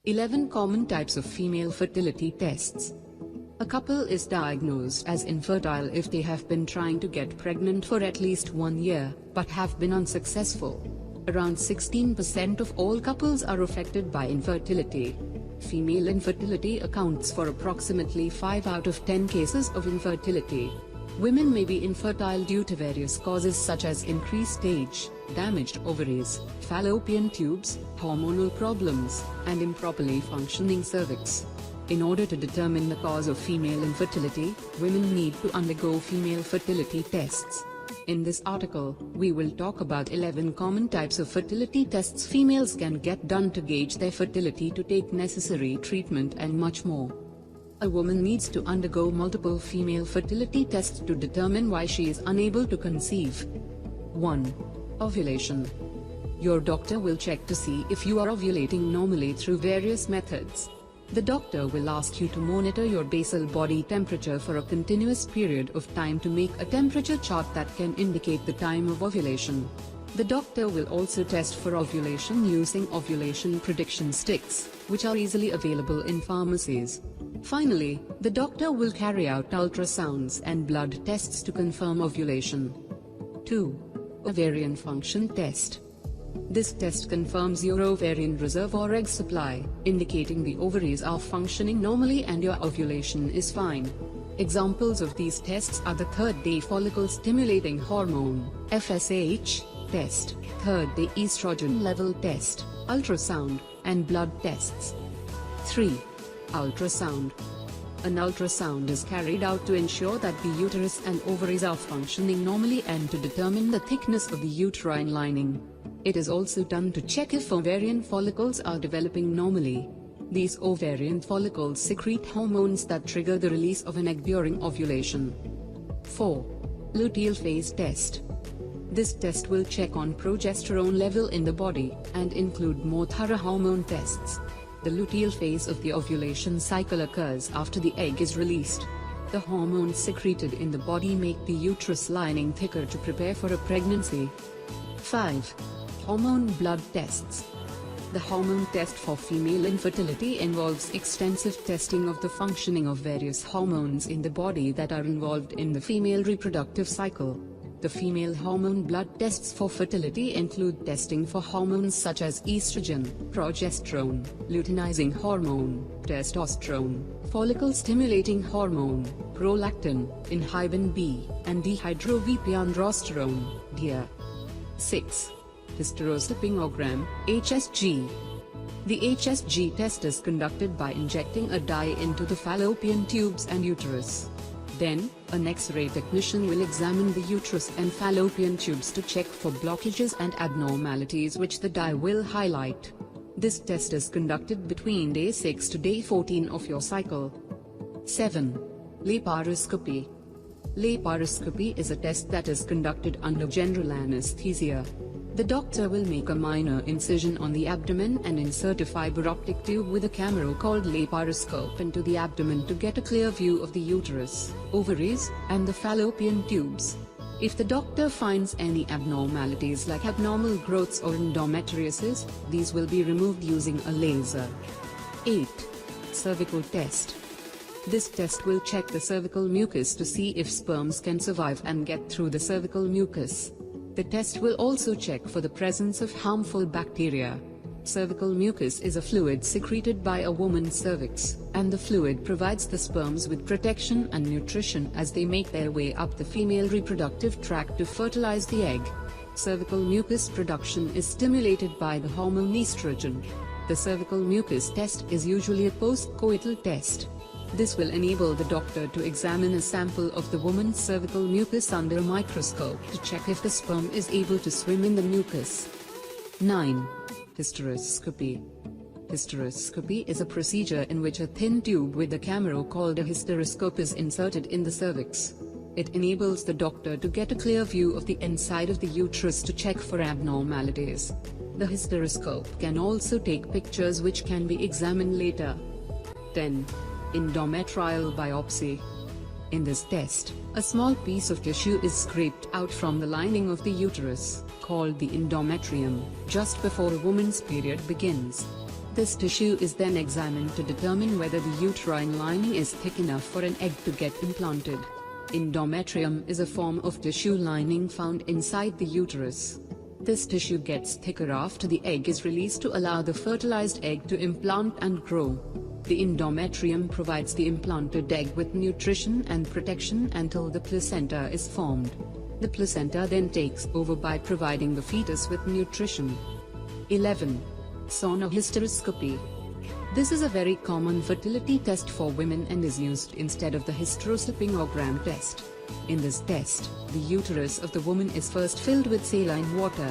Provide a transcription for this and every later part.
11 common types of female fertility tests. A couple is diagnosed as infertile if they have been trying to get pregnant for at least 1 year, but have been unsuccessful. Around 16% of all couples are affected by infertility. Female infertility accounts for approximately 5 out of 10 cases of infertility. Women may be infertile due to various causes such as increased age, damaged ovaries, fallopian tubes, hormonal problems, and improperly functioning cervix. In order to determine the cause of female infertility, women need to undergo female fertility tests. In this article, we will talk about 11 common types of fertility tests females can get done to gauge their fertility, to take necessary treatment, and much more. A woman needs to undergo multiple female fertility tests to determine why she is unable to conceive. 1. Ovulation. Your doctor will check to see if you are ovulating normally through various methods. The doctor will ask you to monitor your basal body temperature for a continuous period of time to make a temperature chart that can indicate the time of ovulation. The doctor will also test for ovulation using ovulation prediction sticks, which are easily available in pharmacies. Finally, the doctor will carry out ultrasounds and blood tests to confirm ovulation. 2. Ovarian function test. This test confirms your ovarian reserve or egg supply, indicating the ovaries are functioning normally and your ovulation is fine. Examples of these tests are the third-day follicle stimulating hormone (FSH) test, third-day estrogen level test, ultrasound, and blood tests. 3. Ultrasound. An ultrasound is carried out to ensure that the uterus and ovaries are functioning normally and to determine the thickness of the uterine lining. It is also done to check if ovarian follicles are developing normally. These ovarian follicles secrete hormones that trigger the release of an egg during ovulation. 4. Luteal phase test. This test will check on progesterone level in the body, and include more thorough hormone tests. The luteal phase of the ovulation cycle occurs after the egg is released. The hormones secreted in the body make the uterus lining thicker to prepare for a pregnancy. 5. Hormone blood tests. The hormone test for female infertility involves extensive testing of the functioning of various hormones in the body that are involved in the female reproductive cycle. The female hormone blood tests for fertility include testing for hormones such as estrogen, progesterone, luteinizing hormone, testosterone, follicle-stimulating hormone, prolactin, inhibin B, and dehydroepiandrosterone, DHEA. 6. Hysterosalpingogram, HSG. The HSG test is conducted by injecting a dye into the fallopian tubes and uterus. Then, an X-ray technician will examine the uterus and fallopian tubes to check for blockages and abnormalities which the dye will highlight. This test is conducted between day 6 to day 14 of your cycle. 7. Laparoscopy. Laparoscopy is a test that is conducted under general anesthesia. The doctor will make a minor incision on the abdomen and insert a fiber optic tube with a camera called laparoscope into the abdomen to get a clear view of the uterus, ovaries, and the fallopian tubes. If the doctor finds any abnormalities like abnormal growths or endometriosis, these will be removed using a laser. 8. Cervical test. This test will check the cervical mucus to see if sperms can survive and get through the cervical mucus. The test will also check for the presence of harmful bacteria. Cervical mucus is a fluid secreted by a woman's cervix, and the fluid provides the sperms with protection and nutrition as they make their way up the female reproductive tract to fertilize the egg. Cervical mucus production is stimulated by the hormone estrogen. The cervical mucus test is usually a post-coital test. This will enable the doctor to examine a sample of the woman's cervical mucus under a microscope to check if the sperm is able to swim in the mucus. 9. Hysteroscopy. Hysteroscopy is a procedure in which a thin tube with a camera called a hysteroscope is inserted in the cervix. It enables the doctor to get a clear view of the inside of the uterus to check for abnormalities. The hysteroscope can also take pictures which can be examined later. 10. Endometrial biopsy. In this test, a small piece of tissue is scraped out from the lining of the uterus, called the endometrium, just before a woman's period begins. This tissue is then examined to determine whether the uterine lining is thick enough for an egg to get implanted. Endometrium is a form of tissue lining found inside the uterus. This tissue gets thicker after the egg is released to allow the fertilized egg to implant and grow. The endometrium provides the implanted egg with nutrition and protection until the placenta is formed. The placenta then takes over by providing the fetus with nutrition. 11. Sonohysteroscopy. This is a very common fertility test for women and is used instead of the hysterossalpingogram test. In this test, the uterus of the woman is first filled with saline water.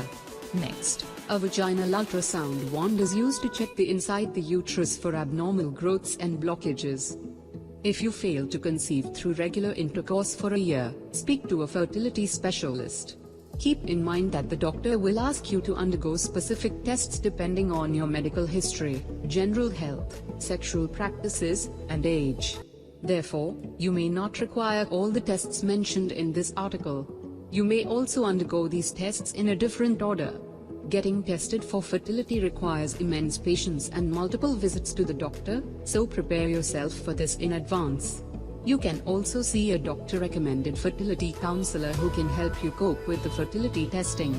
Next, a vaginal ultrasound wand is used to check the inside the uterus for abnormal growths and blockages. If you fail to conceive through regular intercourse for a year, speak to a fertility specialist. Keep in mind that the doctor will ask you to undergo specific tests depending on your medical history, general health, sexual practices, and age. Therefore, you may not require all the tests mentioned in this article. You may also undergo these tests in a different order. Getting tested for fertility requires immense patience and multiple visits to the doctor, so prepare yourself for this in advance. You can also see a doctor-recommended fertility counselor who can help you cope with the fertility testing.